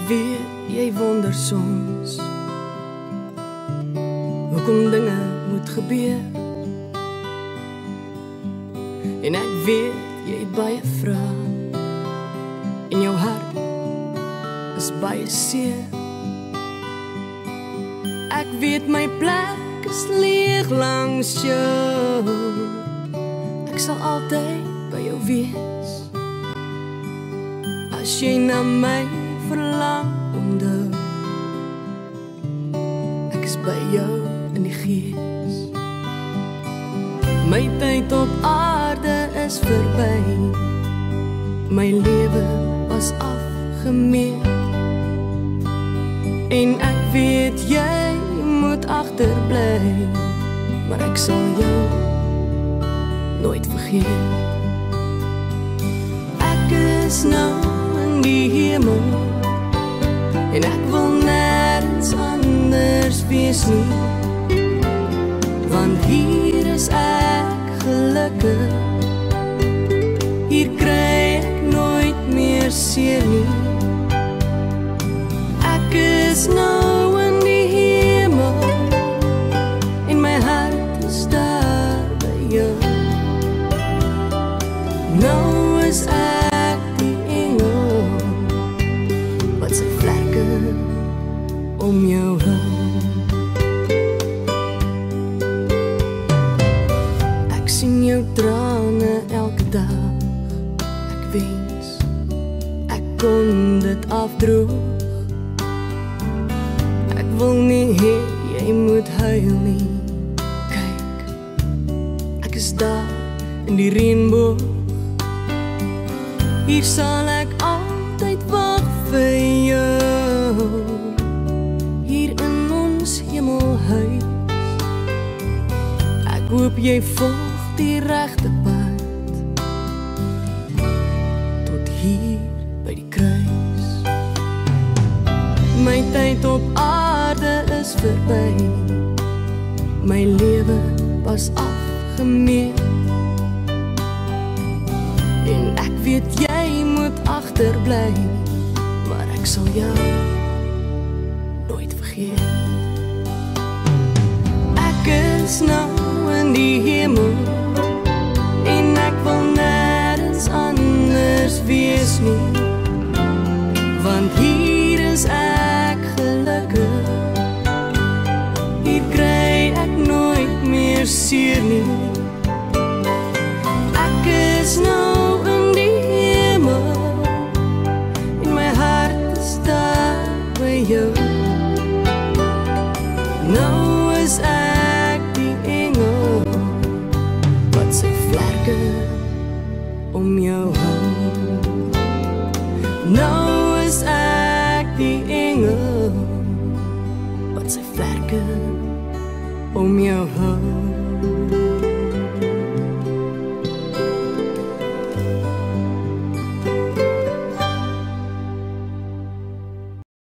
weet jy wonder soms hoekom dinge moet gebeur. En ek weet jy het baie vrae en jou hart is baie seer. Ek weet my plek is leeg langs jou. Ek sal altyd by jou wees. As jy na my verlang, onthou ek is by jou in die gees. My tyd op aarde is verby. My lewe was afgemeet. En ek weet jy moet agterbly, maar ek sal jou nooit vergeet. Ek is nou in die hemel en ek wil nergens anders wees nie, want hier is ek gelukkig. Hier kry ek nooit meer seer nie. Ek is nou in die hemel en my hart is daar by jou. Nou is ek die engel wat sy vlerke om jou hou. Ek sien jou trane elke dag. Ek wens ek kon dit afdroog. Ek wil nie hê jy moet huil nie. Kyk, ek is daar in die reënboog. Hier sal ek altyd wag vir jou. Hier in ons hemelhuis. Ek hoop jy volg die regte pad tot hier by die kruis. My tyd op aarde is verby. My lewe was afgemeet. En ek weet jy moet agterbly, maar ek sal jou nooit vergeet. Ek is nou in die hemel en ek wil nergens anders wees nie, want hier is ek gelukkig. Hier kry ek nooit meer seer nie. Ek is nou in die hemel en my hart is daar by jou. Nou is ek die engel wat sy vlerke om jou hou. Nou is ek die engel wat sy vlerke om jou hou.